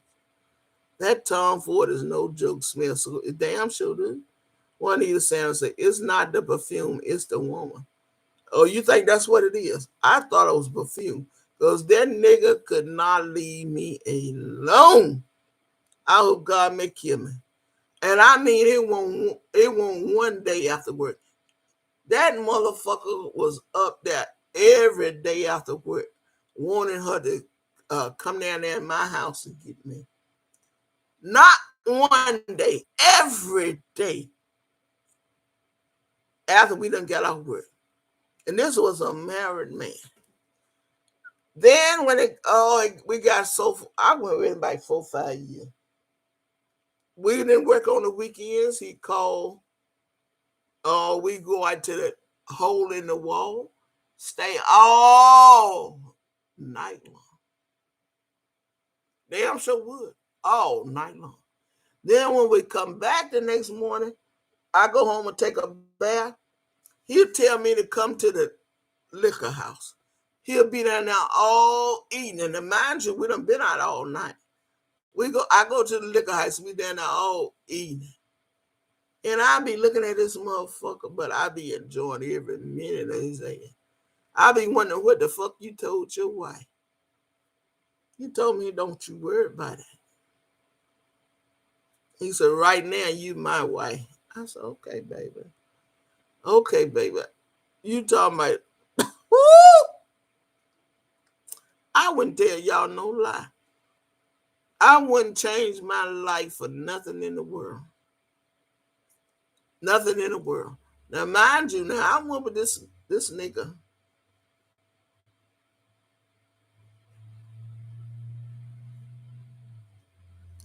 That Tom Ford is no joke smell. So damn sure do. One of the sounds say, it's not the perfume, it's the woman. Oh, you think that's what it is? I thought it was perfume. Because that nigga could not leave me alone. I hope God may kill me. And I mean, it won't one day after work. That motherfucker was up there every day after work, wanting her to come down there in my house and get me. Not one day, every day after we done got off work. And this was a married man. Then when we got I went with like 4-5 years. We didn't work on the weekends. He called Oh, we go out to the hole in the wall, stay all night long. Damn sure would. All night long. Then when we come back the next morning, I go home and take a bath. He'll tell me to come to the liquor house. He'll be down there all evening. And mind you, we done been out all night. I go to the liquor house, we down there all evening. And I be looking at this motherfucker, but I be enjoying every minute of his ass. I be wondering what the fuck you told your wife. You told me don't you worry about it. He said, right now you my wife. I said, okay, baby. Okay, baby. You talking about, whoo! I wouldn't tell y'all no lie. I wouldn't change my life for nothing in the world. Nothing in the world. Now, mind you, now I went with this nigga.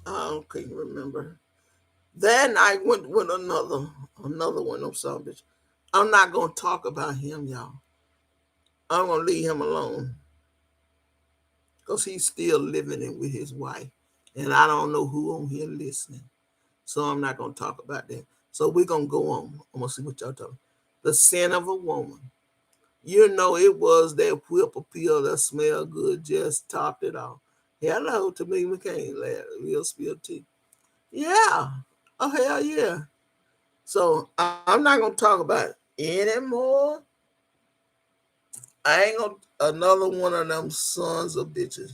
I can't remember. Then I went with another one of some bitch. I'm not gonna talk about him, y'all. I'm gonna leave him alone because he's still living it with his wife, and I don't know who on here listening, so I'm not gonna talk about that. So we're gonna go on. I'm gonna see what y'all talking. The sin of a woman. You know, it was that whip appeal that smelled good, just topped it off. Hello to me, McCain, real spill tea. Yeah. Oh, hell yeah. So I'm not going to talk about it anymore. I ain't going to, another one of them sons of bitches.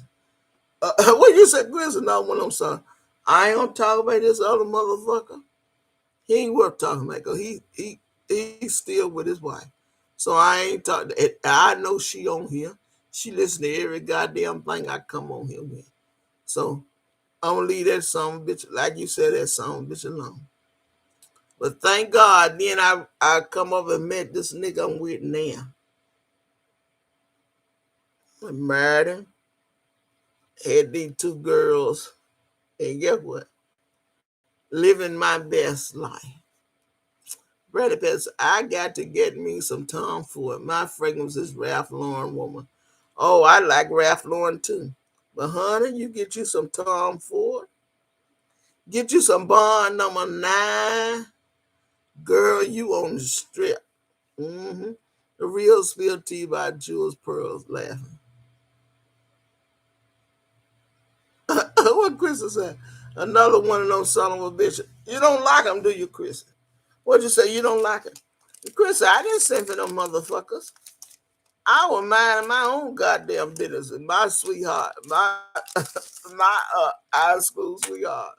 What you said, Chris, another one of them sons. I ain't going to talk about this other motherfucker. He ain't worth talking about because he's still with his wife. So I ain't talking. I know she on here. She listen to every goddamn thing I come on here with. So I'm gonna leave that son bitch, like you said, that son bitch alone. But thank God, then I come up and met this nigga I'm with now. I married him, had these two girls, and guess what? Living my best life. Brother Pets, I got to get me some Tom Ford. My fragrance is Ralph Lauren woman. Oh, I like Ralph Lauren too. But honey, you get you some Tom Ford. Get you some Bond number 9. Girl, you on the strip. Mm-hmm. The real spill tea by Jules Pearls laughing. What Chris said? Another one of those son of a bitch. You don't like him, do you, Chris? What'd you say? You don't like him? Chris, I didn't send for them motherfuckers. I was minding my own goddamn business. And my sweetheart, my high school sweetheart.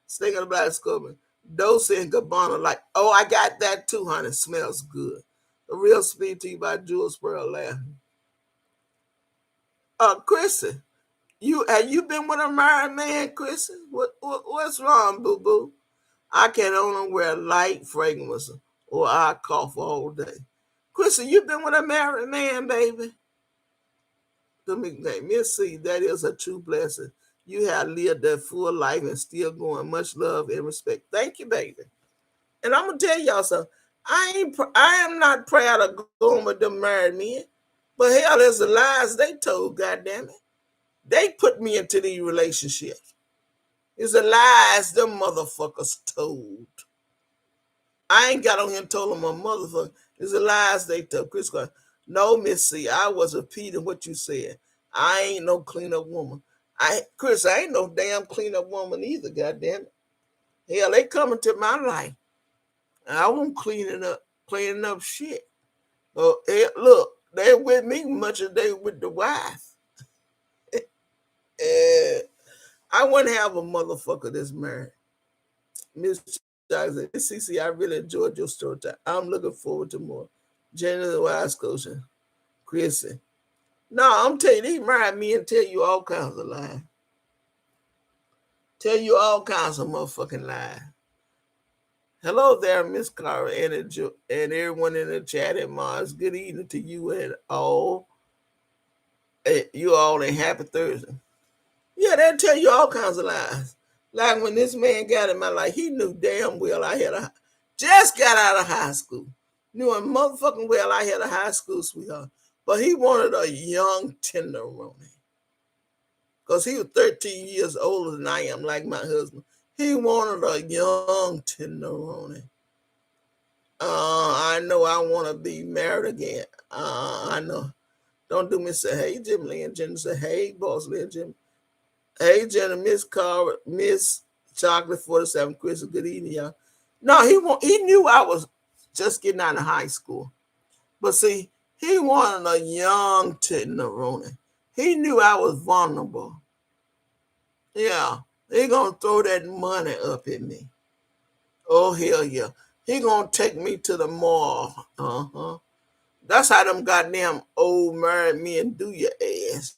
Stinking of black schoolman. Dose and Gabbana, like, oh, I got that too, honey. Smells good. The real speed tea by Jules Pearl laughing. Chrissy, have you been with a married man, Chrissy? What's wrong, boo boo? I can only wear light fragrance or I cough all day. Chrissy, you been with a married man, baby? Miss C, that is a true blessing. You have lived that full life and still going. Much love and respect. Thank you, baby. And I'm gonna tell y'all something. I am not proud of going with them married men, but hell, there's the lies they told. Goddamn it, they put me into these relationships. It's the lies them motherfuckers told. I ain't got on here and told them a motherfucker. It's the lies they told. Chris, no, Miss C, I was repeating what you said. I ain't no clean up woman. Chris, I ain't no damn clean up woman either. Goddamn it. Hell, they coming to my life. I won't cleaning up shit. Look, they with me much as they with the wife. I wouldn't have a motherfucker that's married. Miss Jackson, CC, I really enjoyed your story time. I'm looking forward to more. Jenny the Wise Scotia, Chrissy. No, I'm telling you, they married me and tell you all kinds of lies. Tell you all kinds of motherfucking lies. Hello there, Miss Carver and everyone in the chat and Mars. Good evening to you and all. You all and happy Thursday. Yeah, they'll tell you all kinds of lies. Like when this man got in my life, he knew damn well I had Just got out of high school. Knew him motherfucking well I had a high school sweetheart. But he wanted a young tenderoni. Because he was 13 years older than I am, like my husband. He wanted a young tenderoni. I know I want to be married again. I know. Don't do me say, hey, Jim Lee and Jenny. Say, hey, boss Lee and Jim. Hey, Jenny, Miss Carver, Miss Chocolate 47, Chris, good evening, y'all. No, he knew I was just getting out of high school. But see, he wanted a young tenderoni. He knew I was vulnerable. Yeah, he gonna throw that money up at me. Oh, hell yeah. He gonna take me to the mall. Uh-huh. That's how them goddamn old married men do your ass.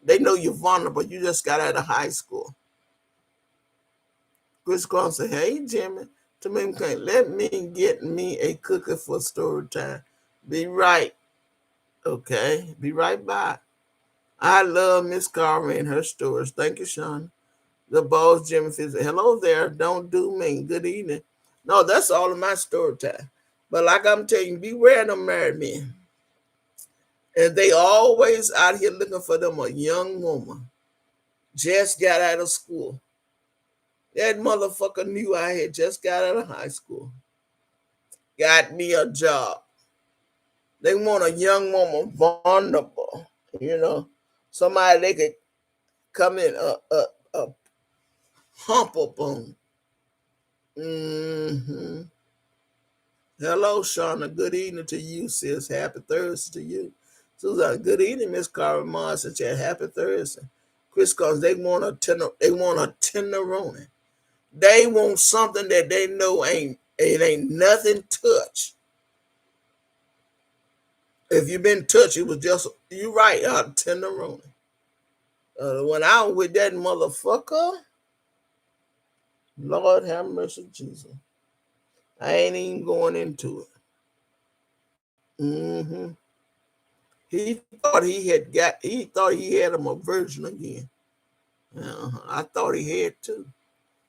They know you're vulnerable. You just got out of high school. Chris Cross say, hey, Jimmy, to me, let me get me a cookie for story time. Be right. Okay. Be right back. I love Miss Carver and her stories. Thank you, Sean. The boss, Jimmy, says, hello there. Don't do me. Good evening. No, that's all of my story time. But like I'm telling you, beware of them married men. And they always out here looking for them a young woman. Just got out of school. That motherfucker knew I had just got out of high school. Got me a job. They want a young woman vulnerable. Somebody they could come in a hump up on. Mm-hmm. Hello, Shauna. Good evening to you, sis. Happy Thursday to you. Susan, good evening, Miss Carver Mars. Happy Thursday. Chris, cause they want a tenderoni. They want something that they know ain't nothing touch. If you've been touched, it was just you right, tenderoni. When I was with that motherfucker, Lord have mercy, Jesus. I ain't even going into it. Mm-hmm. He thought he had him a virgin again. I thought he had too.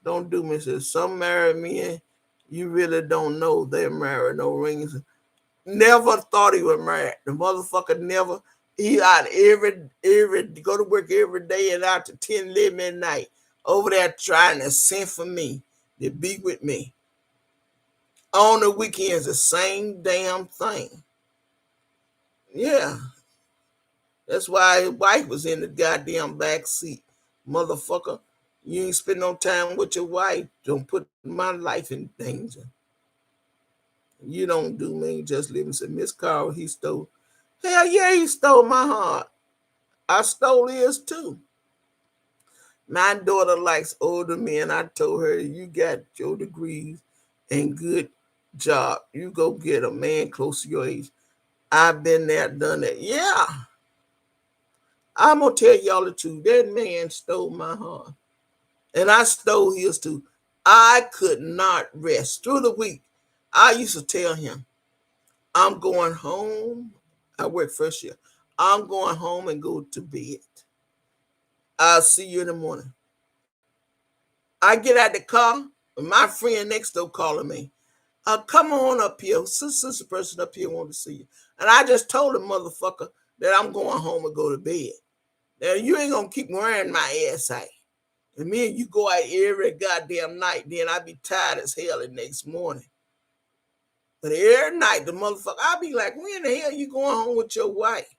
Don't do me. Says some married men, you really don't know they're married. No rings. Never thought he was married. The motherfucker never. He out every go to work every day and out to 10, 11 midnight over there trying to send for me to be with me. On the weekends, the same damn thing. Yeah. That's why his wife was in the goddamn back seat. Motherfucker, you ain't spend no time with your wife. Don't put my life in danger. You don't do me, just live and say, Miss Carl, he stole. Hell yeah, he stole my heart. I stole his too. My daughter likes older men. I told her, you got your degrees and good job. You go get a man close to your age. I've been there, done that. Yeah. I'm going to tell y'all the truth. That man stole my heart. And I stole his too. I could not rest through the week. I used to tell him, I'm going home. I work first year. I'm going home and go to bed. I'll see you in the morning. I get out the car, my friend next door calling me. Come on up here. Sister person up here want to see you. And I just told the motherfucker that I'm going home and go to bed. Now, you ain't going to keep wearing my ass out. And me and you go out every goddamn night. Then I be tired as hell the next morning. But every night, the motherfucker, I be like, when the hell you going home with your wife?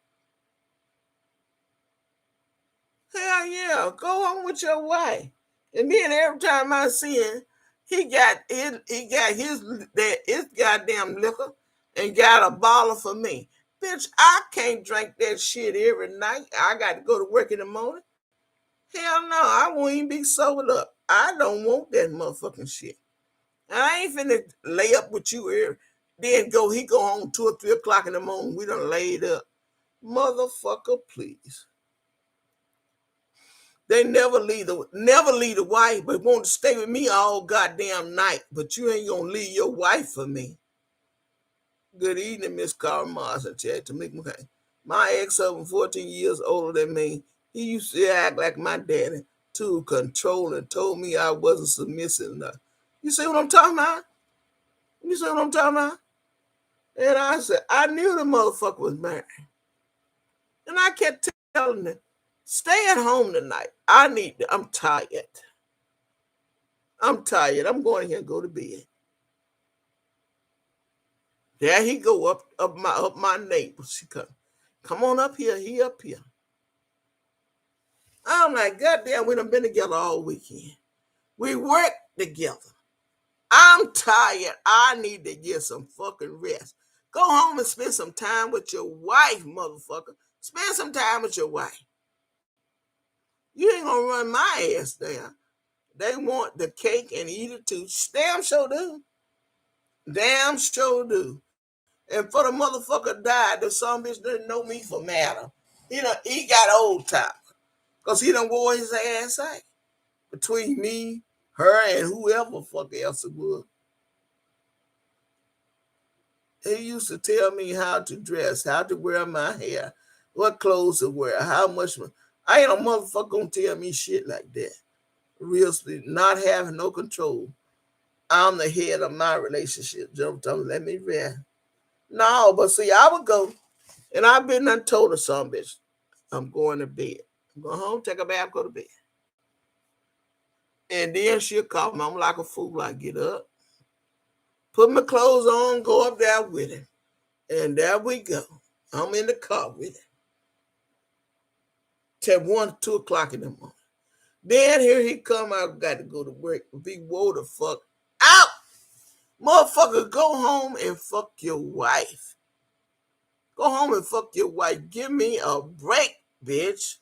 Hell yeah, go home with your wife. And then every time I see him, he got his goddamn liquor and got a bottle for me. Bitch, I can't drink that shit every night. I got to go to work in the morning. Hell no, I won't even be sobered up. I don't want that motherfucking shit. I ain't finna lay up with you here. Then he go home 2 or 3 o'clock in the morning. We done laid up. Motherfucker, please. They never leave the wife, but want to stay with me all goddamn night. But you ain't gonna leave your wife for me. Good evening, Miss Carl Mars and Chad to make me. My ex-husband, 14 years older than me, he used to act like my daddy, too controlling, told me I wasn't submissive enough. You see what I'm talking about? You see what I'm talking about? And I said, I knew the motherfucker was married. And I kept telling him, stay at home tonight. I'm tired. I'm tired. I'm going here and go to bed. There he go up my neighbor. She come on up here. He up here. I'm like, goddamn, we done been together all weekend. We work together. I'm tired. I need to get some fucking rest. Go home and spend some time with your wife, motherfucker. Spend some time with your wife. You ain't gonna run my ass down. They want the cake and eat it too. Damn sure do. Damn sure do. And for the motherfucker died, the son bitch didn't know me for matter. He got old time. Because he done wore his ass out. Between me, her, and whoever fuck else it was. He used to tell me how to dress, how to wear my hair, what clothes to wear, how much. I ain't a motherfucker gonna tell me shit like that. Real speak, not having no control. I'm the head of my relationship. Jump on, let me rest. No, but see, I would go, and I've been done told her some bitch, I'm going to bed. Go home, take a bath, go to bed. And then she'll call me. I'm like a fool. I get up, put my clothes on, go up there with him. And there we go. I'm in the car with him. Till 1, 2 o'clock in the morning. Then here he come, I got to go to work. Be woe the fuck out. Motherfucker, go home and fuck your wife. Go home and fuck your wife. Give me a break, bitch.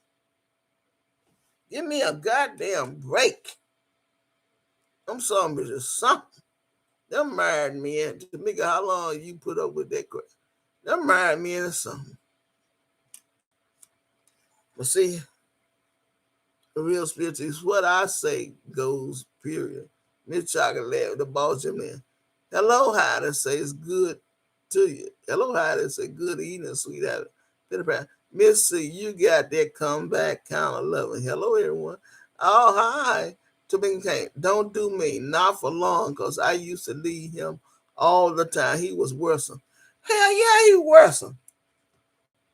Give me a goddamn break. I'm some bitch or something. Them married men. Tamika, how long you put up with that crap? Them married men or something. But see, the real spiritual is what I say goes, period. Miss Chocolate, the boss in there. Hello, how to say it's good to you. Hello, how to say good evening, sweetheart. Miss C, you got that comeback kind of loving. Hello, everyone. Oh, hi. Tamika Kane, don't do me. Not for long, because I used to leave him all the time. He was worrisome. Hell yeah, he worrisome.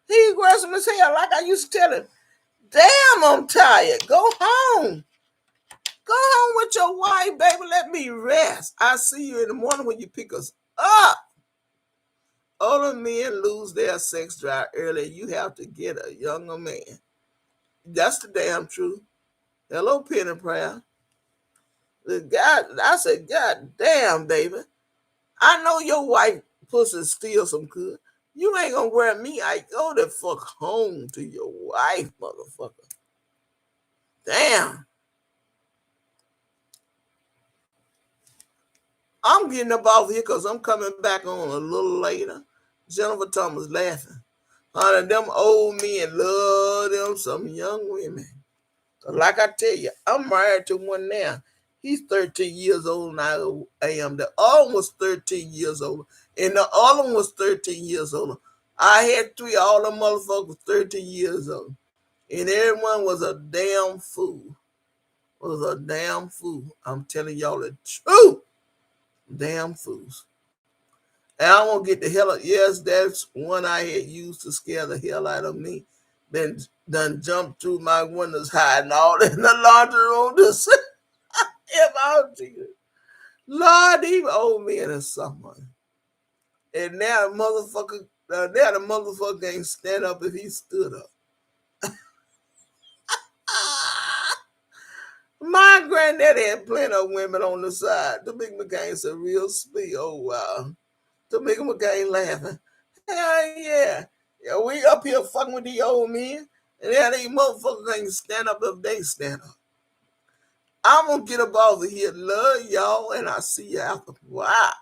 He worrisome as hell. Like I used to tell him, damn, I'm tired. Go home. Go home with your wife, baby. Let me rest. I see you in the morning when you pick us up. Older men lose their sex drive early. You have to get a younger man. That's the damn truth. Hello, Penny Proud. I said, God damn, baby. I know your wife pussy steal some good. You ain't gonna wear me. I go the fuck home to your wife, motherfucker. Damn. I'm getting up off here because I'm coming back on a little later. Jennifer Thomas laughing. Honey, them old men love them some young women. Like I tell you, I'm married to one now. He's 13 years old now. I am. The other one was 13 years old. And the other one was 13 years old. I had 3, all the motherfuckers 13 years old. And everyone was a damn fool. Was a damn fool. I'm telling y'all the truth. Damn fools. And I won't get the hell out. Yes, that's one I had used to scare the hell out of me. Then done jumped through my windows hiding all in the laundry room to see if I was Jesus. Lord, even old men or someone. And now the motherfucker ain't stand up if he stood up. My granddaddy had plenty of women on the side. The big McCain's a real speed. Oh, wow. Tamika McCain laughing. Hell yeah. Yeah, we up here fucking with the old men. And now these motherfuckers ain't stand up if they stand up. I'm gonna get up over here. Love y'all, and I'll see you after a while.